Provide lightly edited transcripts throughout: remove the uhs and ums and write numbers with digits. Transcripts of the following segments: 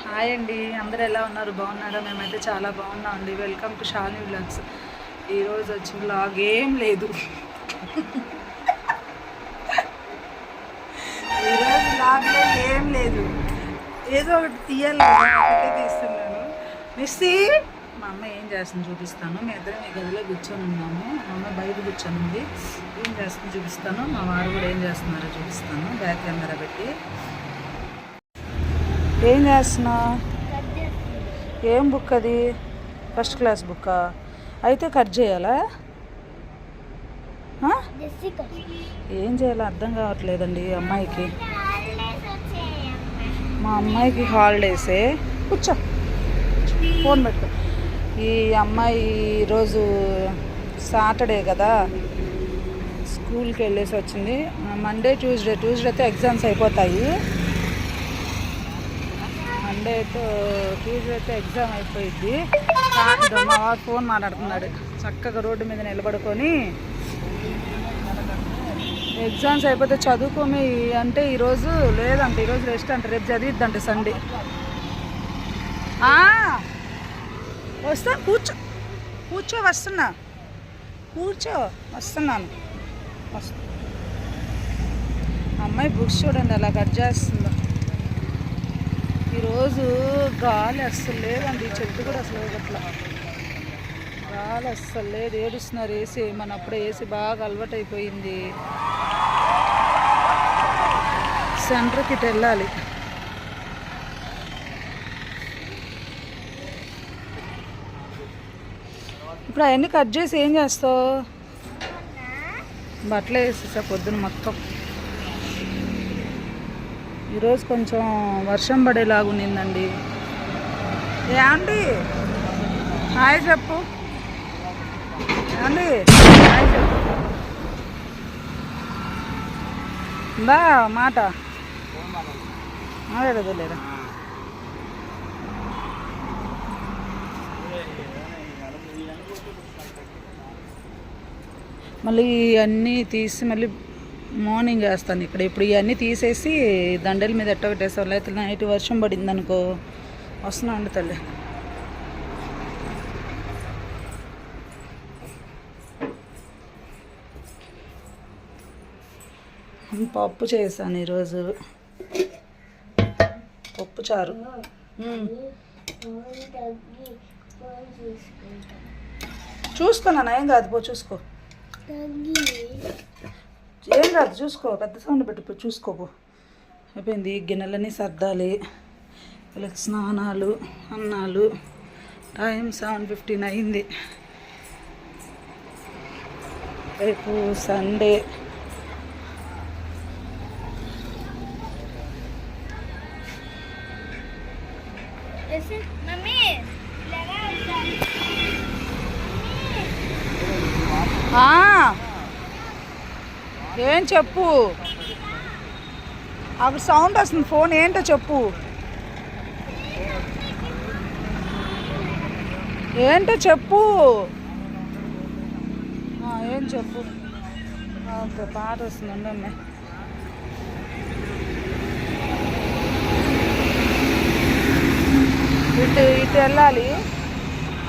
Hi అండి, అందరూ ఎలా ఉన్నారు? బాగున్నారా? మేమైతే చాలా బాగున్నాం అండి. Welcome to Shalini vlogs. ఈరోజు వచ్చిన వ్లాగ్ ఏం లేదు. ఈరోజు వ్లాగ్లో ఏం లేదు, ఏదో ఒకటి తీయాలి, ఒకటే తీస్తున్నాను. మిస్సీ, మా అమ్మ ఏం చేస్తుంది చూపిస్తాను. మీ ఇద్దరం ఈ గదిలో కూర్చొని ఉన్నాము. మా అమ్మ బయట కూర్చొని ఉంది, ఏం చేస్తుంది చూపిస్తాను. మా వారు కూడా ఏం చేస్తున్నారో చూపిస్తాను. బ్యాక్ కెమెరా పెట్టి. ఏం చేస్తున్నావు? ఏం బుక్ అది? ఫస్ట్ క్లాస్ బుక్కా? అయితే కట్ చేయాలా? ఏం చేయాలో అర్థం కావట్లేదండి అమ్మాయికి. మా అమ్మాయికి హాలిడేసే. కూర్చో, ఫోన్ పెట్టు. ఈ అమ్మాయి ఈరోజు సాటర్డే కదా, స్కూల్కి వెళ్ళేసి వచ్చింది. మండే ట్యూస్డేతో ఎగ్జామ్స్ అయిపోతాయి. ట్యూస్డే అయితే ఎగ్జామ్ అయిపోయింది. మా వాడు ఫోన్ మాట్లాడుతున్నాడు. చక్కగా రోడ్డు మీద నిలబడుకొని ఎగ్జామ్స్ అయిపోతే చదువుకోమి అంటే ఈరోజు లేదంటే, ఈరోజు రెస్ట్ అంటే, రేపు చదివిద్దంటే సండే. వస్తా, కూర్చో వస్తున్నా, వస్తున్నాను. అమ్మాయి బుక్స్ చూడండి ఎలా కట్ చేస్తుందో. ఈరోజు గాలి అస్సలు లేదండి, చెట్టు కూడా అసలు అట్లా గాలి అస్సలు లేదు. ఏడుస్తున్నారు ఏసీ. మన అప్పుడే ఏసీ బాగా అలవాటు అయిపోయింది. సెంటర్కి ఇటు వెళ్ళాలి. ఇప్పుడు అవన్నీ కట్ చేసి ఏం చేస్తావు? బట్టలు వేసేసా పొద్దున మొత్తం. ఈరోజు కొంచెం వర్షం పడేలాగా ఉన్నిందండి. ఏమండి హాయ్ చెప్పు, ఏమండి హాయ్ చెప్పు. బా మాట లేదా లేదా. మళ్ళీ ఇవన్నీ తీసి మళ్ళీ మార్నింగ్ వేస్తాను ఇక్కడ. ఇప్పుడు ఇవన్నీ తీసేసి దండల మీద ఎట్ట పెట్టేస్తాను. లేకపోతే నైట్ వర్షం పడింది అనుకో. వస్తున్నా అండి తల్లి. పప్పు చేశాను ఈరోజు, పప్పు చారు. చూసుకున్నాను, ఏం కాదు, పో చూసుకో. ఏం కాదు, చూసుకో. పెద్ద సౌండ్ పెట్టి చూసుకోపో. అయిపోయింది. గిన్నెలన్నీ సర్దాలి, వీళ్ళకి స్నానాలు, అన్నాలు. టైం 7:15 అయింది. రేపు సండే. ఏం చెప్పు? అక్కడ సౌండ్ వస్తుంది, ఫోన్ ఏంటో చెప్పు. ఏంటో చెప్పు. ఏం చెప్పు? ఓకే, పాట వస్తుందండి అమ్మాయి. ఇటు వెళ్ళాలి.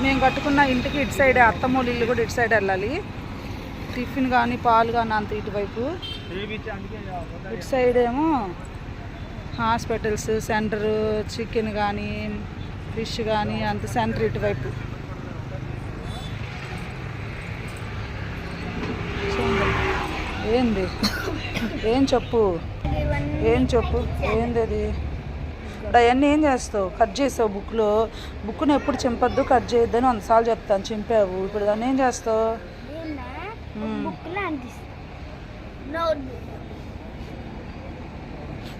మేము కట్టుకున్న ఇంటికి ఇటు సైడ్, అత్తమ్మోళ్ళ ఇల్లు కూడా ఇటు సైడ్ వెళ్ళాలి. టిఫిన్ కానీ పాలు కానీ అంత ఇటువైపు. ఇటు సైడ్ ఏమో హాస్పిటల్స్, సెంటరు, చికెన్ కానీ ఫిష్ కానీ అంత సెంటర్ ఇటువైపు. ఏంది? ఏం చెప్పు, ఏం చెప్పు. ఏంది అది? ఇప్పుడు అవన్నీ ఏం చేస్తావు? కట్ చేస్తావు బుక్లో. బుక్ను ఎప్పుడు చింపొద్దు, కట్ చేయొద్దని 100 సార్లు చెప్తాను. చింపావు, ఇప్పుడు దాన్ని ఏం చేస్తావు?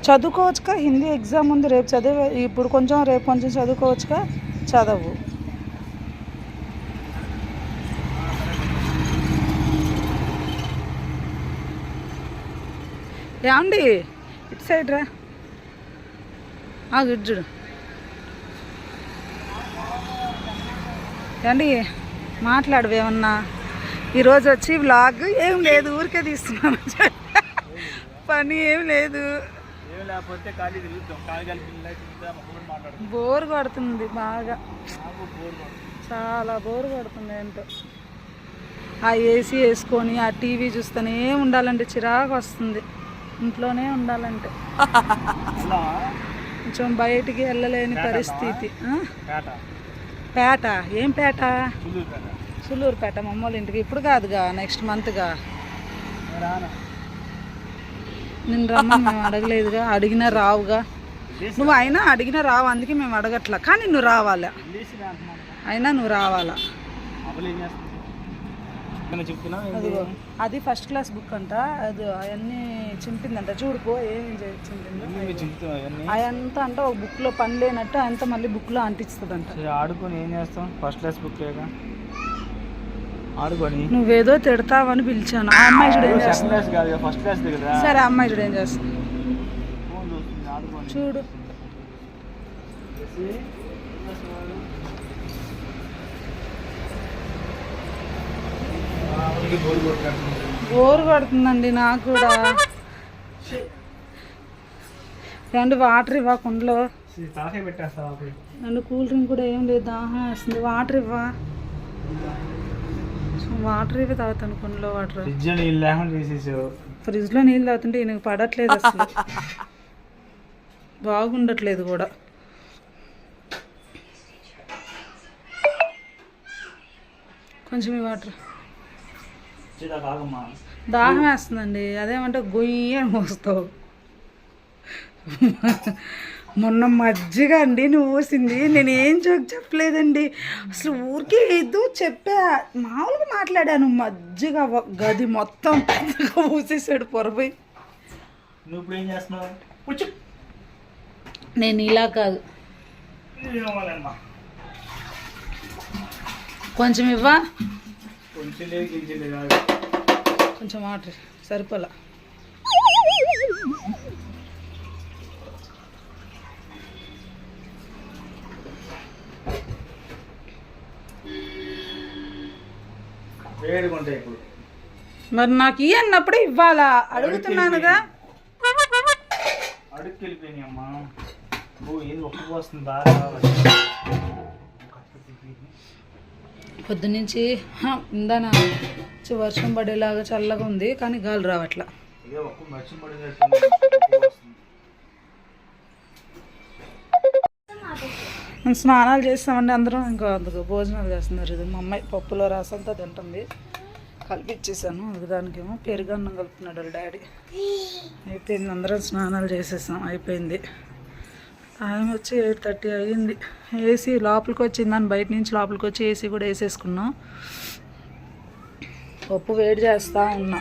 చదువుకోవచ్చుగా. హిందీ ఎగ్జామ్ ఉంది రేపు, చదివే. ఇప్పుడు కొంచెం, రేపు కొంచెం చదువుకోవచ్చుగా. చదవు. ఏమండి ఇటు సైడ్ రా. ఇటు చూడు. ఏమండి మాట్లాడవేమన్నా? ఈరోజు వచ్చి వ్లాగ్ ఏం లేదు, ఊరికే తీస్తున్నాను. పని ఏం లేదు, లేకపోతే ఖాళీ బోర్ కొడుతుంది బాగా, చాలా బోర్ కొడుతుంది ఏంటో. ఆ ఏసీ వేసుకొని ఆ టీవీ చూస్తూనే ఉండాలంటే చిరాకు వస్తుంది, ఇంట్లోనే ఉండాలంటే. కొంచెం బయటికి వెళ్ళలేని పరిస్థితి. పేట ఏం పేట? సులూరుపేట మా అమ్మోళ్ళ ఇంటికి. ఇప్పుడు కాదుగా, నెక్స్ట్ మంత్గా. నేను రమ్మని మేము అడగలేదుగా, అడిగినా రావుగా. నువ్వు అయినా అడిగినా రావు, అందుకే మేము అడగట్లా. కానీ నువ్వు రావాలా, అయినా నువ్వు రావాలా. అది ఫస్ట్ క్లాస్ బుక్ అంట, అది అవన్నీ చింపిందంట. చూడుకో ఏమేమి చింపింది అదంతా అంటే ఒక బుక్లో పని లేనట్టు అంతా మళ్ళీ బుక్లో అంటిస్తుందంట. ఆడుకొని ఏం చేస్తాం, ఫస్ట్ క్లాస్ బుక్ ఆడుకొని. నువ్వేదో తిడతావని పిలిచాను. ఆ అమ్మాయి చూడు ఏం చేస్తుంది. సరే అమ్మాయి చూడు ఏం చేస్తుంది చూడు. బోర్ కొడుతుందండి నాకు కూడా. రెండు వాటర్ ఇవ్వ కుండలో. రెండు కూల్ డ్రింక్ కూడా ఏం లేదు, దాహం వేస్తుంది. వాటర్ ఇవ్వా, వాటర్ ఇవి తాగుతాను కుండలో వాటర్. ఫ్రిడ్జ్లో నీళ్ళు తాగుతుంటే ఈయనకు పడట్లేదు, అసలు బాగుండట్లేదు కూడా. కొంచెం ఈ వాటర్. దాహం వేస్తుందండి, అదేమంటే గొయ్యి అని మోస్తావు. మొన్న మజ్జిగ అండి నువ్వు ఊసింది, నేను ఏం జోక్ చెప్పలేదండి అసలు, ఊరికే ఏదో చెప్పా, మామూలుగా మాట్లాడాను. మజ్జిగ గది మొత్తం ఊసేసాడు పొరపోయి. నువ్వు ఇప్పుడు ఏం చేస్తున్నావు? నేను ఇలా కాదు. కొంచెం ఇవ్వా, కొంచెం వాటర్ సరిపోలా. మరి నాకు ఇవి అన్నప్పుడే ఇవ్వాలా, అడుగుతున్నానుగా. పొద్దునుంచి ఇందాన వర్షం పడేలాగా చల్లగా ఉంది, కానీ గాలి రావట్లా. స్నానాలు చేస్తామండి అందరం, ఇంకా అందుకు భోజనాలు చేస్తున్నారు. ఇది మా అమ్మాయి పప్పులో రసంతో తింటుంది, కలిపిచ్చేసాను. దానికేమో పెరుగన్నం కలుపుతున్నాడు వాళ్ళ డాడీ. అయిపోయింది, అందరం స్నానాలు చేసేసాం, అయిపోయింది. టైం వచ్చి 8:30 అయ్యింది. ఏసీ లోపలికి వచ్చిందని బయట నుంచి లోపలికి వచ్చి ఏసీ కూడా వేసేసుకున్నాం. పప్పు వేడి చేస్తూ ఉన్నా.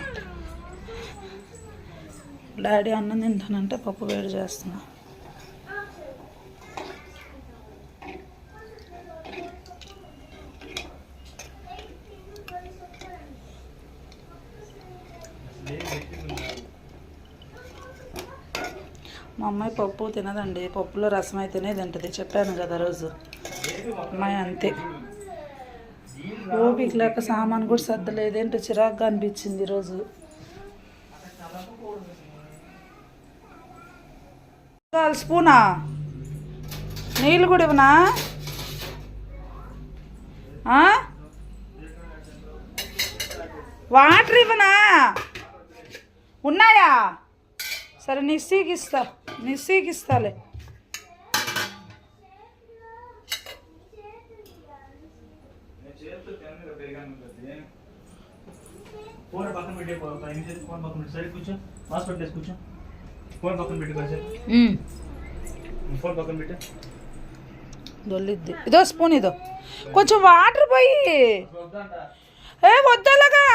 డాడీ అన్నం తింటానంటే పప్పు వేడి చేస్తున్నా. మా అమ్మాయి పప్పు తినదండి, పప్పులో రసం అయితేనే తింటుంది. చెప్పాను కదా రోజు, అమ్మాయి అంతే. ఓపిక లేక సామాన్ కూడా సర్దలేదేంటో చిరాకుగా అనిపించింది ఈరోజు. స్పూనా నీళ్ళు కూడా ఇవ్వనా? వాటర్ ఇవ్వనా? ఉన్నాయా? సరే నిస్సీకిస్తాలే. ఫోన్ పక్కన పెట్టే, ఫోన్ పక్కన పెట్టి సరే కూర్చో, హాస్పిటల్ వేసి కూర్చో. ఫోన్ పక్కన పెట్టి కాసేపు, ఫోన్ పక్కన పెట్టే. దొల్లిద్ది. ఇదో స్పూన్, ఇదో కొంచెం వాటర్ పోయి. ఏ వద్దలాగా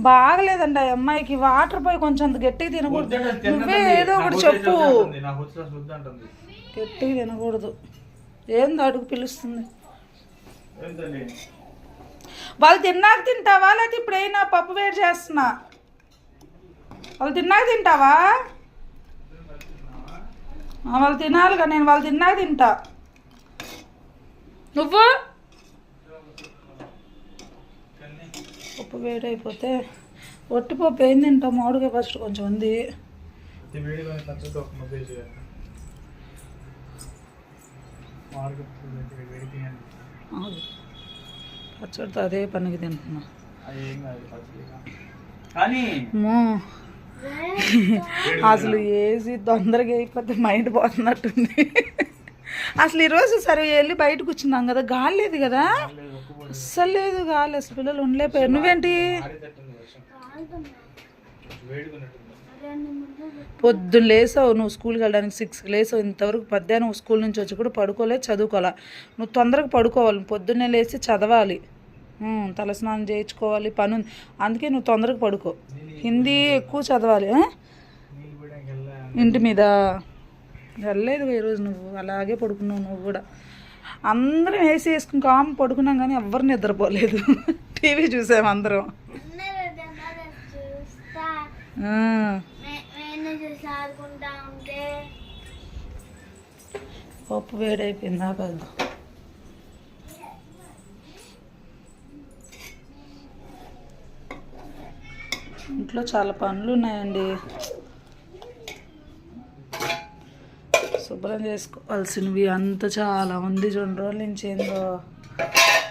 బాగలేదండి ఆ అమ్మాయికి. వాటర్ పోయి కొంచెం అంత గట్టిగా తినకూడదు. నువ్వే ఏదో ఒకటి చెప్పు. గట్టిగా తినకూడదు. ఏందో అడుగు పిలుస్తుంది. వాళ్ళు తిన్నాక తింటావా, లేకపోతే ఇప్పుడైనా పప్పు వేడి చేస్తున్నా? వాళ్ళు తిన్నాక తింటావా? వాళ్ళు తినాలిగా, నేను వాళ్ళు తిన్నాక తింటా. నువ్వు పప్పు వేడైపోతే ఒట్టిపప్పు ఏం తింటాం, మామిడికాయ ఫస్ట్ కొంచెం ఉంది. పచ్చడితో అదే పనికి తింటున్నా. అసలు ఏసి తొందరగా అయిపోతే మైండ్ పోతున్నట్టుంది. అసలు ఈరోజు సరే వెళ్ళి బయట కూర్చున్నాం కదా, గాలి లేదు కదా, అస్సలు లేదు గాలి, అసలు పిల్లలు ఉండలేకపోయారు. నువ్వేంటి పొద్దున్న లేసావు, నువ్వు స్కూల్కి వెళ్ళడానికి 6కి లేసావు, ఇంతవరకు మధ్యాహ్నం స్కూల్ నుంచి వచ్చి కూడా పడుకోలేదు, చదువుకోవాలి. నువ్వు తొందరగా పడుకోవాలి, పొద్దున్నే లేచి చదవాలి, తలస్నానం చేయించుకోవాలి, పని ఉంది. అందుకే నువ్వు తొందరగా పడుకో, హిందీ ఎక్కువ చదవాలి. ఇంటి మీద వెళ్ళలేదు ఈరోజు, నువ్వు అలాగే పడుకున్నావు. నువ్వు కూడా అందరం ఏసీ వేసుకుని కామ్ పడుకున్నాం కానీ ఎవ్వరు నిద్రపోలేదు. టీవీ చూసాము అందరం. పప్పు వేడైపోయిందా పెద్ద. ఇంట్లో చాలా పనులు ఉన్నాయండి, శుభ్రం చేసుకోవాల్సినవి అంత చాలా ఉంది. 2 రోజుల నుంచి ఏందో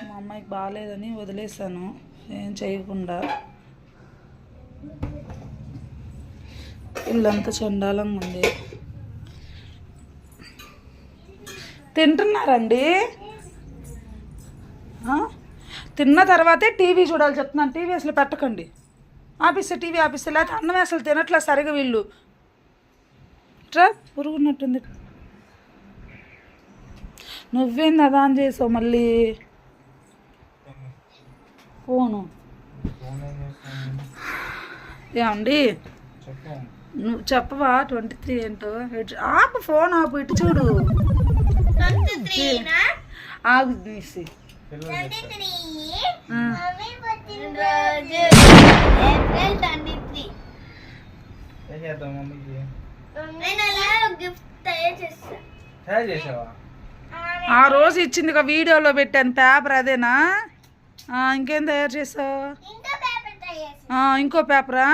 మా అమ్మాయికి బాగాలేదని వదిలేసాను ఏం చేయకుండా. ఇల్లంతా చండాలంగా ఉంది. తింటున్నారండి, తిన్న తర్వాతే టీవీ చూడాలి చెప్తున్నాను. టీవీ అసలు పెట్టకండి, ఆపిస్తే టీవీ ఆపిస్తే, లేకపోతే అన్నం అసలు తినట్లే సరిగా వీళ్ళు. ట్రా పురుగున్నట్టుంది. నువ్వేంది అదా అని చేసావు మళ్ళీ ఫోను? ఏమండి నువ్వు చెప్పవా 23 ఏంటో? ఆపు, ఫోన్ ఆపు, ఇటు చూడు. ఆగు తీసి. ఆ రోజు ఇచ్చింది ఒక వీడియోలో పెట్టాను పేపర్, అదేనా? ఇంకేం తయారు చేసావు? ఇంకో పేపరా?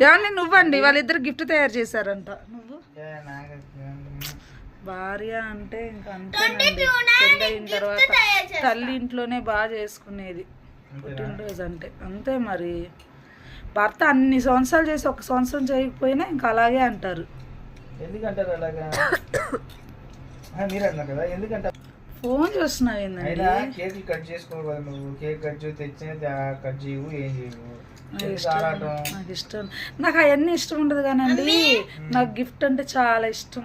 ఏమన్నా నువ్వండి, వాళ్ళిద్దరు గిఫ్ట్ తయారు చేశారంట. నువ్వు భార్య అంటే ఇంకా అంతేనండి, పెళ్ళి అయిన తర్వాత తల్లి ఇంట్లోనే బాగా చేసుకునేది పుట్టినరోజు అంటే. అంతే మరి, భర్త అన్ని సంవత్సరాలు చేసి 1 సంవత్సరం చేయకపోయినా ఇంకా అలాగే అంటారు. ఎందుకంటారు అలాగా? మీరు అన్నారు కదా ఎందుకంటారు? ఫోన్ చూస్తున్నావు ఏంటండి? కేక్ కట్ చేసుకోవు కదా నువ్వు, కేక్ కట్ చేసి తెచ్చినా కట్ చేయవు, ఏం చేయవు. నాకు ఇష్టం, నాకు అవన్నీ ఇష్టం ఉండదు కానండి, నాకు గిఫ్ట్ అంటే చాలా ఇష్టం.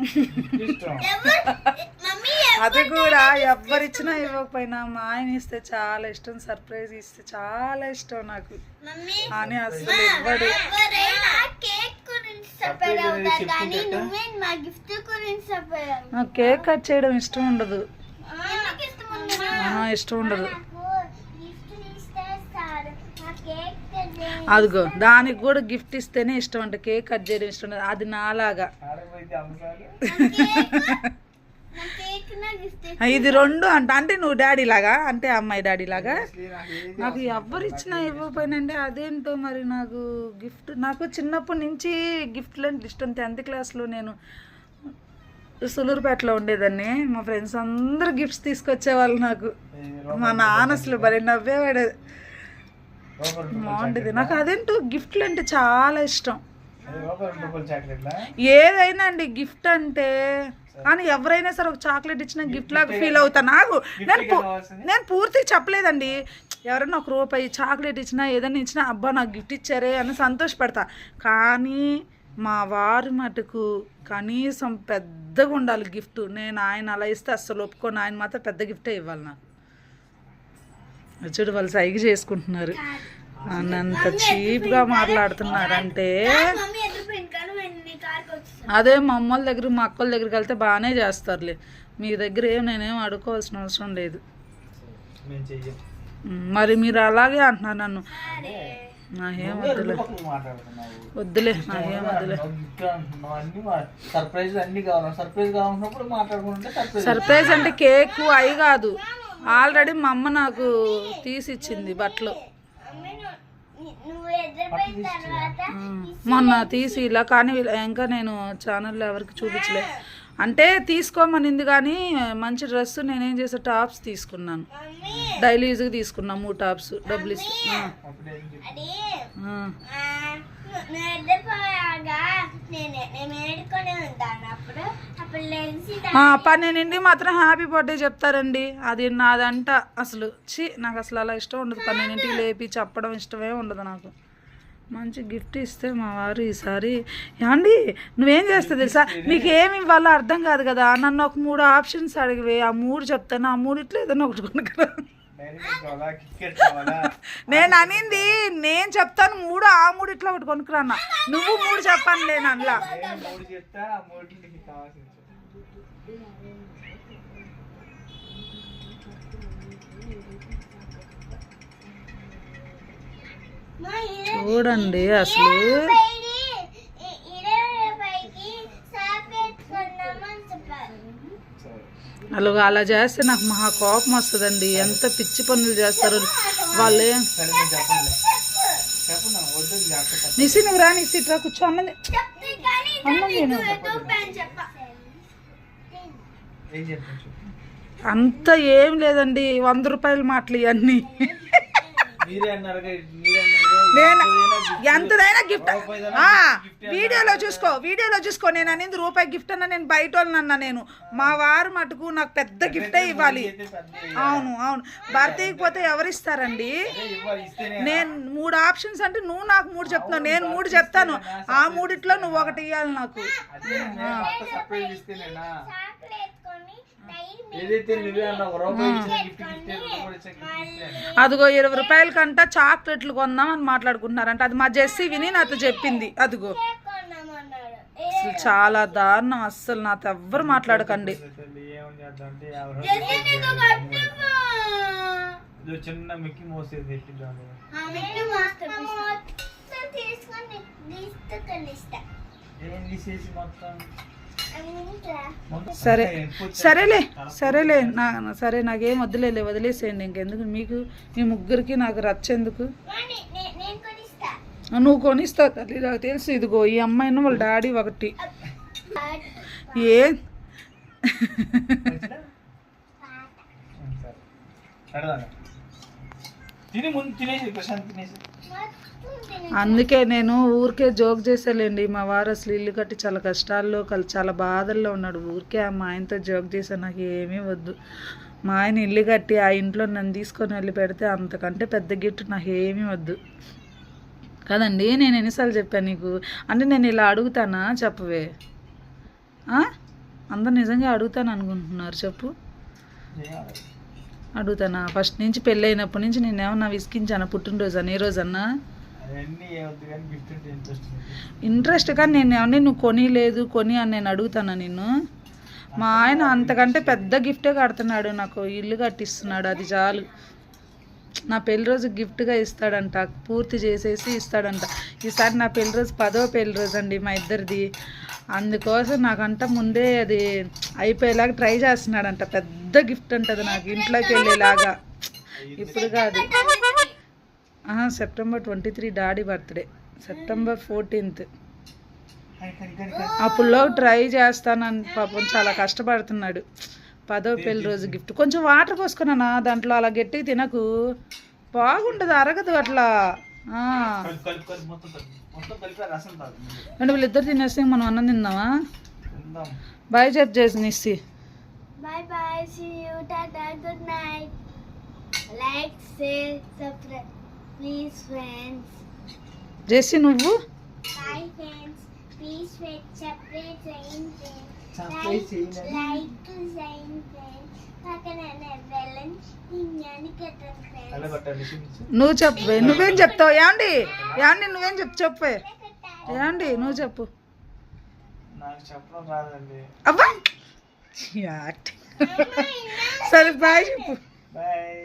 అది కూడా ఎవ్వరిచ్చినా ఇవ్వకపోయినా మా ఆయన ఇస్తే చాలా ఇష్టం, సర్ప్రైజ్ ఇస్తే చాలా ఇష్టం నాకు. అని అసలు ఇవ్వడు. నాకు కేక్ కట్ చేయడం ఇష్టం ఉండదు, ఇష్టం ఉండదు. అదిగో దానికి కూడా గిఫ్ట్ ఇస్తేనే ఇష్టం అంట, కేక్ కట్ చేయడం ఇష్టం ఉండదు. అది నాలాగా. ఇది 2 అంట, అంటే నువ్వు డాడీ లాగా, అంటే అమ్మాయి డాడీ లాగా. నాకు ఎవరు ఇచ్చినా ఇవ్వకపోయినండి, అదేంటో మరి నాకు గిఫ్ట్. నాకు చిన్నప్పటి నుంచి గిఫ్ట్లు అంటే ఇష్టం. 10th క్లాస్లో నేను సులూరుపేటలో ఉండేదాన్ని, మా ఫ్రెండ్స్ అందరూ గిఫ్ట్స్ తీసుకొచ్చేవాళ్ళు నాకు. మా నాన్న అసలు భలే నవ్వేవాడు, బాగుండేది. నాకు అదేంటో గిఫ్ట్లు అంటే చాలా ఇష్టం, ఏదైనా అండి గిఫ్ట్ అంటే. కానీ ఎవరైనా సరే ఒక చాక్లెట్ ఇచ్చినా గిఫ్ట్ లాగా ఫీల్ అవుతా. నేను పూర్తిగా చెప్పలేదండి, ఎవరైనా ₹1 చాక్లెట్ ఇచ్చినా ఏదైనా ఇచ్చినా అబ్బా నాకు గిఫ్ట్ ఇచ్చారే అని సంతోషపడతా. కానీ మా వారి మటుకు కనీసం పెద్దగా ఉండాలి గిఫ్ట్. నేను ఆయన అలా ఇస్తే అస్సలు ఒప్పుకోను, ఆయన మాత్రం పెద్ద గిఫ్టే ఇవ్వాలి నాకు. చూడు వాళ్ళు సైగ చేసుకుంటున్నారు, అంత చీప్గా మాట్లాడుతున్నారంటే. అదే మా అమ్మల దగ్గర మా అక్కల దగ్గరికి వెళ్తే బాగానే చేస్తారులే, మీ దగ్గర నేనేం అడుకోవాల్సిన అవసరం లేదు. మరి మీరు అలాగే అంటున్నారు నన్ను. నాకేం వద్దులే, వద్దులే, నాకేం వద్దులే. సర్ప్రైజ్ అంటే కేక్ అవి కాదు, ఆల్రెడీ మా అమ్మ నాకు తీసిచ్చింది బట్టలు. మొన్న తీసి ఇలా, కానీ ఇంకా నేను ఛానల్లో ఎవరికి చూపించలే. అంటే తీసుకోమనింది కానీ మంచి డ్రెస్ నేనేం చేసా, టాప్స్ తీసుకున్నాను, డైలీ యూజ్కి తీసుకున్నా 3 టాప్స్ డబ్బులు ఇచ్చి. పన్నెండింటికి మాత్రం హ్యాపీ బర్త్డే చెప్తారండి, అది నాదంట. అసలు నాకు అసలు అలా ఇష్టం ఉండదు, 12ంటికి లేపి చెప్పడం ఇష్టమే ఉండదు నాకు. మంచి గిఫ్ట్ ఇస్తే మా వారు ఈసారి ఏమండి నువ్వేం చేస్తావు తెలుసా, నీకు ఏమి ఇవ్వాలో అర్థం కాదు కదా, నన్ను ఒక 3 ఆప్షన్స్ అడిగివే, ఆ 3 చెప్తాను, ఆ 3 ఏదైనా ఒకటి కొనుక్కరా. నేను అనింది నేను చెప్తాను 3, ఆ 3 ఒకటి కొనుక్కురా అన్న. నువ్వు 3 చెప్పాను లేను అందులో. చూడండి అసలు అలా చేస్తే నాకు మహా కోపం వస్తుందండి. ఎంత పిచ్చి పనులు చేస్తారు వాళ్ళే. నిసి నువ్వు రా, నిసి ఇట్లా కూర్చో. అన్నది నేను అంత ఏం లేదండి, 100 రూపాయల మాటలు ఇవన్నీ. నేను ఎంతదైనా గిఫ్ట్ వీడియోలో చూసుకో నేను అనేది రూపాయి గిఫ్ట్ అన్నా, నేను బయట వాళ్ళనన్నా. నేను మా వారు మటుకు నాకు పెద్ద గిఫ్టే ఇవ్వాలి. అవును భర్తీకి పోతే ఎవరిస్తారండి? నేను 3 ఆప్షన్స్ అంటే నువ్వు నాకు 3 చెప్తున్నావు, నేను 3 చెప్తాను, ఆ 3 నువ్వు 1 ఇవ్వాలి నాకు. అదిగో 20 రూపాయల కంట చాక్లెట్లు కొందాం అని మాట్లాడుకుంటున్నారంట. అది మా జెస్సీ విని నాతో చెప్పింది. అదిగో అసలు చాలా దారుణం, అస్సలు నాతో ఎవ్వరు మాట్లాడకండి. సరేలే సరే నాకేం వద్దులే, వదిలేసేయండి ఇంకెందుకు మీకు, మీ ముగ్గురికి నాకు రచ్చేందుకు. నువ్వు కొనిస్తావు తల్లి, నాకు తెలుసు. ఇదిగో ఈ అమ్మాయిని వాళ్ళ డాడీ ఒకటి ఏ అందుకే నేను ఊరికే జోక్ చేసాలేండి. మా వారు అసలు ఇల్లు కట్టి చాలా కష్టాల్లో చాలా బాధల్లో ఉన్నాడు. ఊరికే మా ఆయనతో జోక్ చేశాను, నాకు ఏమీ వద్దు. మా ఆయన ఇల్లు కట్టి ఆ ఇంట్లో నన్ను తీసుకొని వెళ్ళి పెడితే అంతకంటే పెద్ద గిఫ్ట్ నాకు ఏమీ వద్దు కదండి. నేను ఎన్నిసార్లు చెప్పాను నీకు, అంటే నేను ఇలా అడుగుతానా చెప్పవే? అందరు నిజంగా అడుగుతాను అనుకుంటున్నారు, చెప్పు. అడుగుతానా? ఫస్ట్ నుంచి పెళ్ళి అయినప్పటి నుంచి నేను ఏమన్నా విసికించానా? పుట్టినరోజు అని ఏ రోజన్నా ఇంట్రెస్ట్? కానీ నేను ఏమన్నా నువ్వు కొని అని నేను అడుగుతానా నిన్ను? మా ఆయన అంతకంటే పెద్ద గిఫ్టే కడుతున్నాడు, నాకు ఇల్లు కట్టిస్తున్నాడు, అది చాలు. నా పెళ్లి రోజు గిఫ్ట్గా ఇస్తాడంట, పూర్తి చేసేసి ఇస్తాడంట. ఈసారి నా పెళ్లి రోజు 10వ పెళ్లి రోజు అండి మా ఇద్దరిది. అందుకోసం నాకంట ముందే అది అయిపోయేలాగా ట్రై చేస్తున్నాడంట. పెద్ద గిఫ్ట్ అంటది నాకు, ఇంట్లోకి వెళ్ళేలాగా. ఇప్పుడు కాదు, September 23 daddy birthday, September 14th. అప్పుడులో ట్రై చేస్తానని పాపం చాలా కష్టపడుతున్నాడు. 10వ పెళ్లి రోజు గిఫ్ట్. కొంచెం వాటర్ పోసుకున్నానా దాంట్లో, అలా గట్టిగా తినకు, బాగుండదు, అరగదు అట్లా. అంటే వీళ్ళిద్దరు తినేస్తే మనం అన్నం తిందామా? బాయ్ చెప్పు చేసి Nissi. Bye bye, see you, tata, good night. Like, share, subscribe, please friends. Jessie నువ్వు Bye friends, please separate saying friends. Like to saying friends. పక్కన బెల్లం నిన్నని కట్టం friends. నువ్వు చెప్పు, నువ్వేం చెప్తావు? ఏమండి నువ్వేం చెప్పే? ఏమండి నువ్వు చెప్పు. నాకు చెప్పడం రాదండి. అబ్బా సరే బాయ్ చెప్పు. బాయ్.